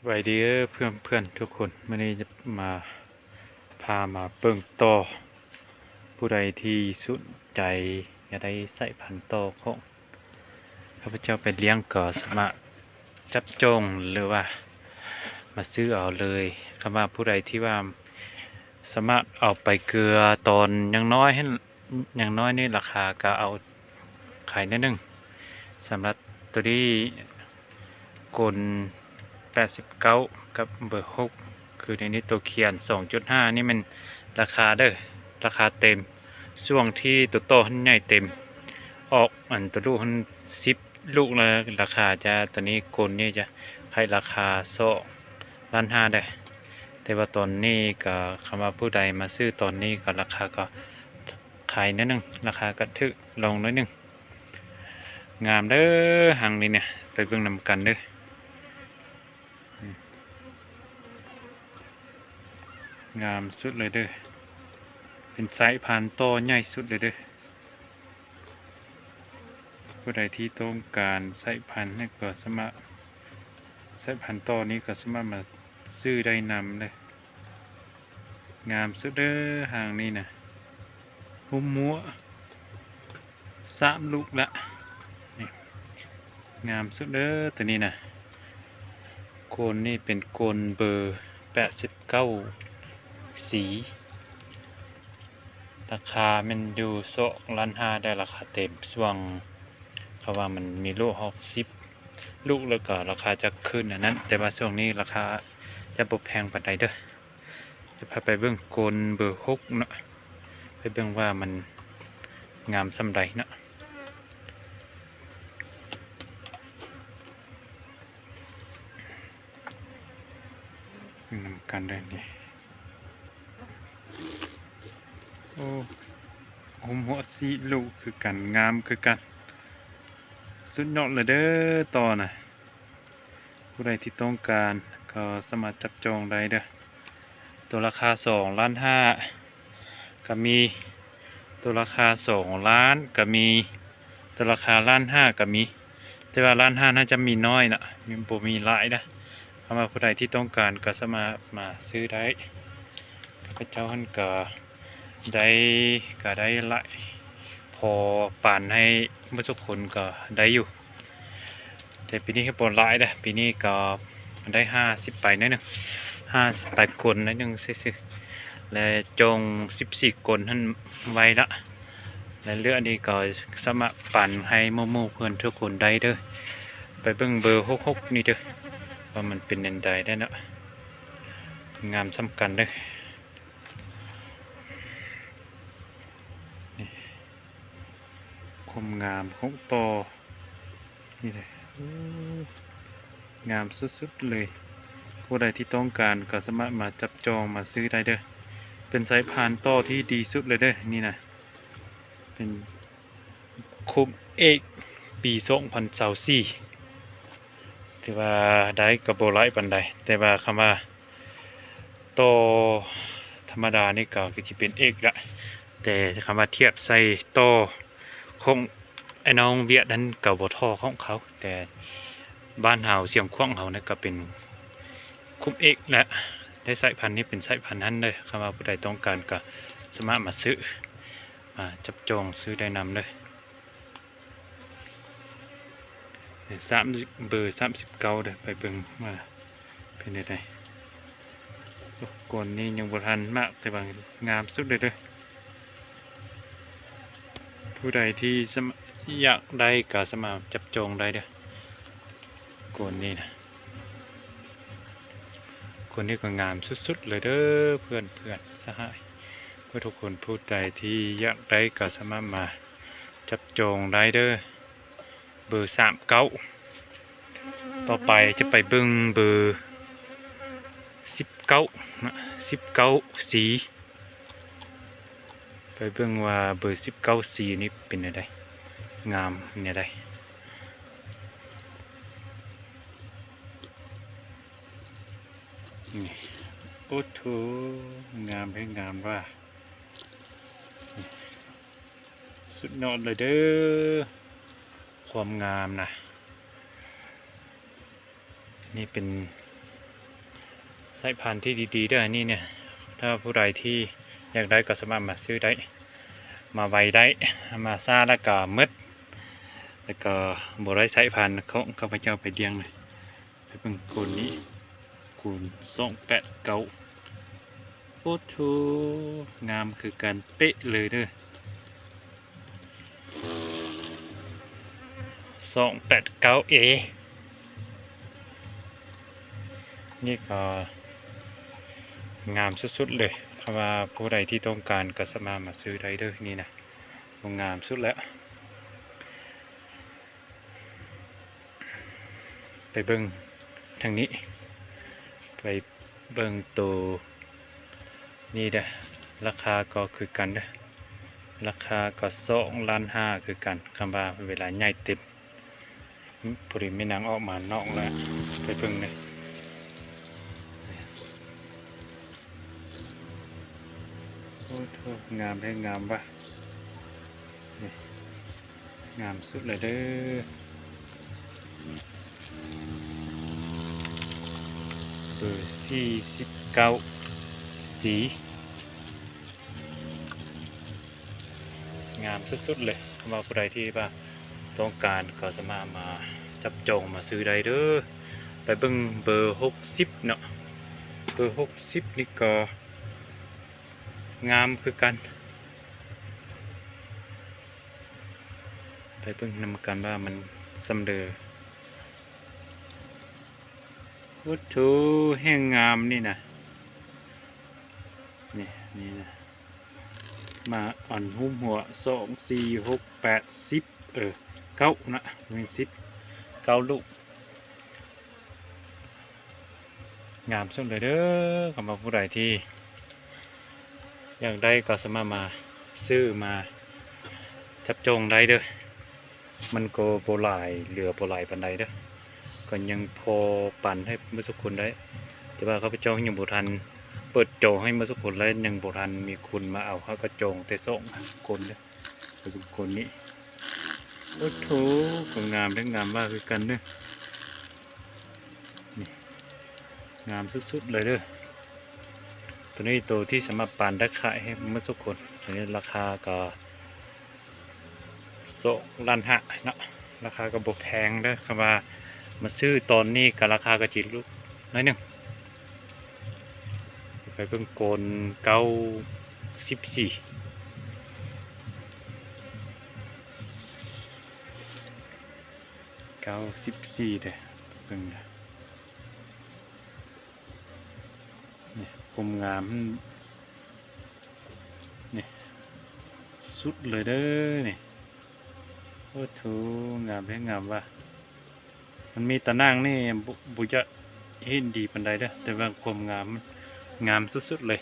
ไว้ดีเพื่อนเพื่อนทุกคนวันนี้จะมาพามาเบิ่งต่อผู้ใดที่สนใจอยากได้ใส่พันธุ์ต่อของข้าพเจ้าไปเลี้ยงก็สามารถจับจองหรือว่ามาซื้อเอาเลยคำว่าผู้ใดที่ว่าสามารถเอาไปเกลือตอนยังน้อยให้ยังน้อยนี่ราคาก็เอาขายนิดนึงสำหรับตัวนี้กล89กับเบอร์6คือในนี้ตัวเขียน 2.5 นี่มันราคาเด้อราคาเต็มช่วงที่ตัวโตหันใหญ่เต็มออกอันตัวลูกหัน10 ลูกเลยราคาจะตัวนี้กลนี่จะให้ราคา2.5 ล้านได้แต่ว่าตอนนี้ก็คำว่าผู้ใดมาซื้อตอนนี้ก็ราคาก็ขายนิดนึงราคาก็ถึกลงนิดนึงงามเด้อหังนี้เนี่ยไปเบิ่งนำกันเด้องามสุดเลยเด้อเป็นสายพันธุ์โตใหญ่สุดเลยเด้อผู้ใดที่ต้องการสายพันธุ์นี่ก็สามารถสายพันธุ์โตนี้ก็สามารถมาซื้อได้นำเลยงามสุดเด้อห่างนี้นะหุ้มมัว3 ลูกละนี่งามสุดเด้อตัวนี้นะโกนนี่เป็นโกนเบอร์89สีราคามันอยู่2.5 ล้านได้ราคาเต็มช่วงเขาว่ามันมีลูก60 ลูกแล้วก็ราคาจะขึ้นอันนั้นแต่ว่าช่วงนี้ราคาจะบ่แพงปานใดเด้อจะพาไปเบิ่งโกนเบอร์6เนาะไปเบิ่งว่ามันงามส่ำใดเนาะนำกันได้นี่โอ้หัว4 ลูกคือกันงามคือกันสุดยอดเลยเด้อต่อน่ะผู้ใดที่ต้องการก็สามารถจับจองได้เด้อตัวราคา2.5 ล้านก็มีตัวราคา2 ล้านก็มีตัวราคา1.5 ล้านก็มีแต่ว่า1.5 ล้านน่าจะมีน้อยนะบ่มีหลายนะถ้ามาผู้ใดที่ต้องการก็สามารถมาซื้อได้พระเจ้าท่านก็ได้หลายพอป่านให้เมื่อทุกคนก็ได้อยู่แต่ปีนี้ให้ปนหลายนะปีนี้ก็ได้50ไปนิดนึง50 ไปกลนิดนึงซื่อๆและจง14 กลท่านไว้ละและเรื่องนี้ก็สามารถปั่นให้โมเพื่อนทุกคนได้เด้อไปเบิ่งเบอร์66นี่เด้อว่ามันเป็นอันใดได้เนาะงามสำคัญเด้อความงามของตอนี่เลยงามสุดๆเลยผู้ใดที่ต้องการก็สามารถมาจับจองมาซื้อได้เด้อเป็นสายพานต่อที่ดีสุดเลยเด้อนี่นะเป็นคุมเอกปี2024ถือว่าได้กับโบไลปันใดแต่ว่าคำว่าต่อธรรมดานี่ก็คือที่เป็นเอกละแต่คำว่าเทียบใส่ต่อคงไอ้น้องเวียดนั้นกับบ่ท่อของเขาแต่บ้านเฮาเสียงคว้างเฮานี่ก็เป็นคุมเอกและได้สายพันธุ์นี้เป็นสายพันธุ์นั้นเลยคำว่าผู้ใดต้องการก็สามารถมาซื้อมาจับจองซื้อได้นำเลยเบอร์39เด้อไปเบิ่งว่าเป็นยังไงก่อนนี้ยังบ่ทันมากแต่ว่างามสุดเลยเด้อผู้ใดที่อยากได้ก็สามารถจับจองได้เด้อก่อนนี้นะก่อนนี้ก็งามสุดๆเลยเด้อเพื่อนสหายเพื่อทุกคนผู้ใดที่อยากได้ก็สามารถมาจับจองได้เด้อเบอร์39ต่อไปจะไปเบิ่งเบอร์19นะ19สีไปเบิ่งว่าเบอร์19สีนี้เป็นอะไรงามเนี่ยได้นี่โอ้โหงามให้งามว่าสุดยอดเลยเด้อความงามนะนี่เป็น สายพันธุ์ที่ดีๆด้วยนี่เนี่ยถ้าผู้ใดที่อยากได้ก็สามารถมาซื้อได้มาไว้ได้มาซาแล้วก็มืดแล้วก็บ่ได้สายพันธุ์ของข้าพเจ้าไปเลี้ยงเลยไปเบิ่งคูณนี้คูณ289โอ้โหงามคือกันเป๊ะเลยเด้อ289A นี่ก็งามสุดๆเลยคำว่าผู้ใดที่ต้องการก็สามารถมาซื้อได้เด้อนี่นะงามสุดแล้วไปเบิ่งทางนี้ไปเบิ่งตัวนี่เด้อราคาก็คือกันเด้อราคาก็2,500,000คือกันคำว่าเวลาใหญ่เต็มผู้ใดไม่นางออกมานอกแล้วไปเบิ่งเลยโอ้โหงามได้งามวะนี่งามสุดเลยเด้อเบอร์49สีงามสุดๆเลยคำว่าผู้ใดที่ว่าต้องการก็สามารถมาจับจองมาซื้อได้เด้อไปเบิ่งเบอร์60เนาะเบอร์60นี่ก็งามคือกันไปเบิ่งนำกันว่ามันสำเร็จวัตถุแห่งงามนี่นะนี่นะมาอ่อนหุ้มหัว2 4 6 8 109นะเป็น9ลูกงามสุดเลยเด้อสำหรับผู้ใดที่อยากได้ก็สามารถมาซื้อมาจับจองได้เด้อมันก็โบหลายเหลือโบหลายปันใดเด้อก็ยังพอปั่นให้เมื่อสักคนได้แต่ว่าเขาไปจองยังบุทันเปิดจองให้เมื่อสักคนแล้วยังบุทันมีคนมาเอาเขาก็จองแต่2 คนเด้อเป็นคนนี้โอ้โหก็งามได้งามมากคือกันเด้อนี่งามสุดๆเลยเด้อตัวนี้ตัวที่สามารถปั่นได้ขายให้เมื่อสักคนตัวนี้ราคาก็2,500,000เนาะราคาก็บ่แพงเด้อคำว่ามาซื้อตอนนี้กับราคาก็จิลุกน้อยหนึ่งไปเพิ่งโกน94เด้อเพิ่งนี่ผมงามนี่สุดเลยเด้อนี่โอ้โหงามได้งามว่ะมันมีตะนั่งนี่บุจะเห็นดีปันใดเด้อแต่ว่าความงามงามสุดๆเลย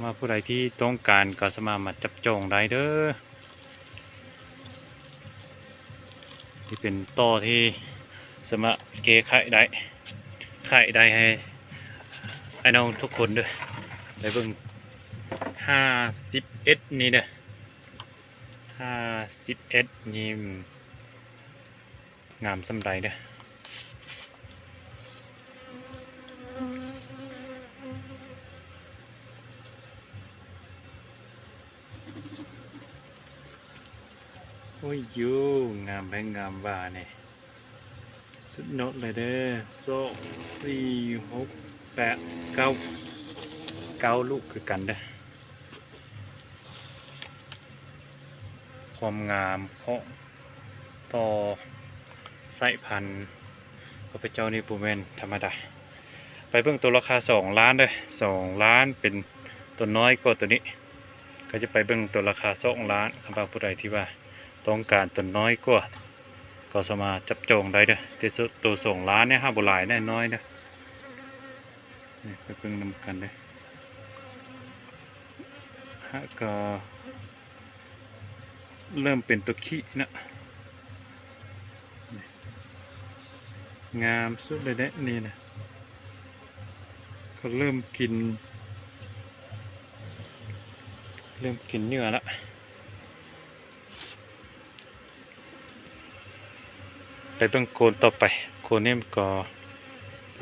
ว่าผู้ใดที่ต้องการก็สามารถมาจับจองได้เด้อที่เป็นต่อที่สามารถเกะไข่ได้ให้ไอ้น้องทุกคนเด้อไปเบิ่ง51นี่เด้อ51นี่งามสำใดเด้อโอ้ยยูงามแพงงามว่าเนี่ยสุดโนดเลยเด้อ2 4 6 8 9ลูกคือกันเด้อความงามของต่อสายพันธุ์พระเจ้านี่ปูเมนธรรมดาไปเบิ่งตัวราคา2,000,000เด้อ2,000,000เป็นตัวน้อยกว่าตัวนี้ก็จะไปเบิ่งตัวราคา2,000,000คำว่าผู้ใดที่ว่าต้องการตัวน้อยกว่าก็สามารถจับจองได้เด้อแต่ตัว2,000,000เนี่ย5บ่หลายแน่น้อยเด้อนี่ไปเบิ่งนำกันเด้อฮะก็เริ่มเป็นตัวขี้นะงามสุดเลยเด้นี่นะก็เริ่มกินเนื้อละไปเบิ่งโคนต่อไปโคนนี่ก็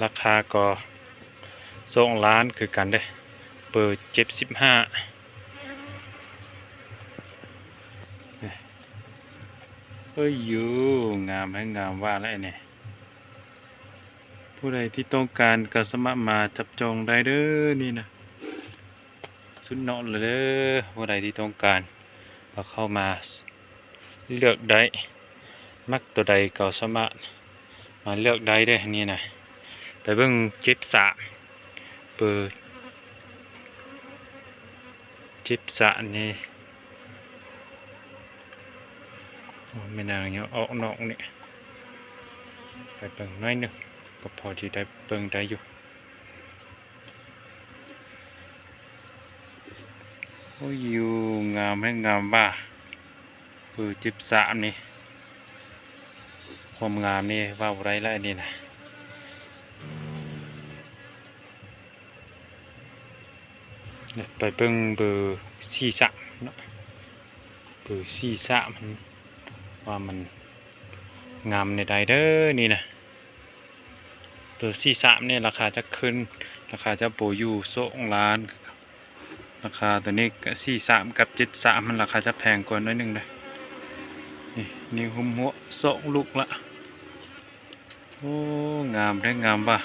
ราคาก็2 ล้านคือกันเด้เบอร์75เอ้ยอยู่งามให้งามว่าแล้วเนี่ยผู้ใดที่ต้องการก็สามารถมาจับจองได้เด้อนี่นะสุดเนาะเลยเด้อผู้ใดที่ต้องการก็เข้ามาเลือกได้มักตัวใดก็สามารถมาเลือกได้เด้อนี่นะไปเบิ่ง73เบอร์73นี่ไม่นานเงี้ยออกนอกนี่ไปเบิ่งน้อยหนึงก็พอที่ได้เบิ่งได้อยู่โอ้ยอยู่งามให้งามว่าเบอร์73นี่ความงามนี่ว่าไรแล้วอันนี้นะไปเบิ่งเบอร์43เนาะเบอร์43มันว่ามันงามในใดเด้อนี่นะตัว43เนี่ยราคาจะขึ้นราคาจะโปรอยู่2 ล้านราคาตัวนี้43กับ73มันราคาจะแพงกว่าน้อยหนึงเลยนี่หุ้มหัว2 ลูกละโอ้งามได้งามป่ะ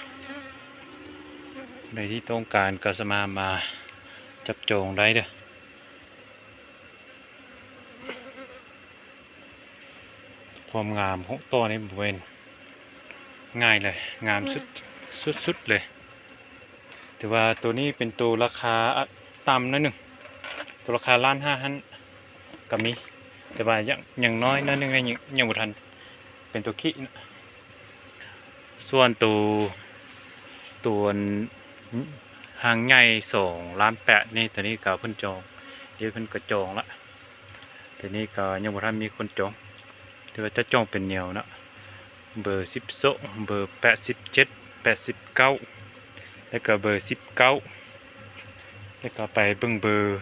ใครที่ต้องการก็สามารถมาจับจองได้เด้อความงามของตัวนี้บริเวณง่ายเลยงามสุดเลยแต่ว่าตัวนี้เป็นตัวราคาต่ำนิดหนึ่งตัวราคา1.5 ล้านก็มีแต่ว่ายังน้อยนิดนึงยังบ่ทันเป็นตัวขี้นะส่วนตัวหางใหญ่2.8 ล้านนี่ตัวนี้ก็เพิ่นจองเดี๋ยวเพิ่นก็จองละแต่นี้ก็ยังบ่ทันมีคนจองแต่ว่าจะจองเป็นแนวนะเบอร์12เบอร์87 89แล้วก็เบอร์19แล้วก็ไปเบิ่งเบอร์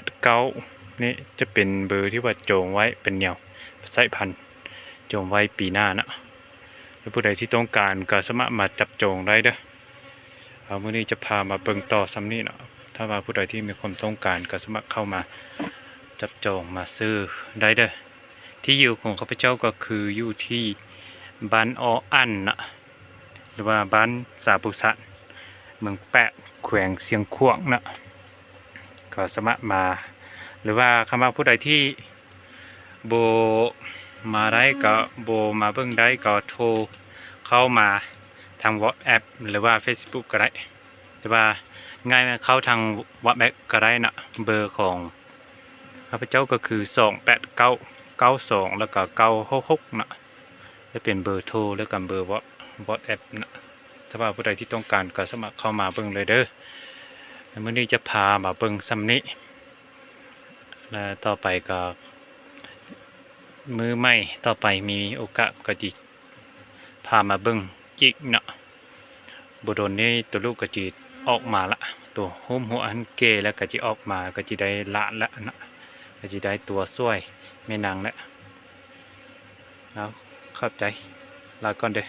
289นี่จะเป็นเบอร์ที่ว่าจองไว้เป็นแนวสายพันธุ์จองไว้ปีหน้านะแล้วผู้ใดที่ต้องการก็สามารถมาจับจองได้เด้อมื้อนี้จะพามาเบิ่งต่อซ้ำนี้เนาะถ้าว่าผู้ใดที่มีความต้องการก็สามารถเข้ามาจับจองมาซื้อได้เด้อที่อยู่ของข้าพเจ้าก็คืออยู่ที่บ้านออั้นนะหรือว่าบ้านสาบุษะเมืองแปะแขวงเสียงขวางนะก็สามารถมาหรือว่าคำว่าผู้ใดที่โบมาได้ก็โบมาเบิ่งได้ก็โทรเข้ามาทาง WhatsApp หรือว่า Facebook ก็ได้หรือว่าง่ายเข้าทาง WhatsApp ก็ได้นะเบอร์ของข้าพเจ้าก็คือ28992แล้วก็966นะจะเป็นเบอร์โทรแล้วก็เบอร์WhatsAppนะถ้าว่าผู้ใดที่ต้องการก็สามารถเข้ามาเบิ่งเลยเด้อมื้อนี้จะพามาเบิ่งซ้ำนี้และต่อไปก็มือใหม่ต่อไปมีโอกาสก็จิพามาเบิ่งอีกเนาะบ่โดนนี้ตัวลูกก็จิออกมาละตัวโฮมหัวอันเกแล้วก็จิออกมาก็จิได้ละนะก็จิได้ตัวสวยแม่นางแล้วขอบใจลาก่อนเด้อ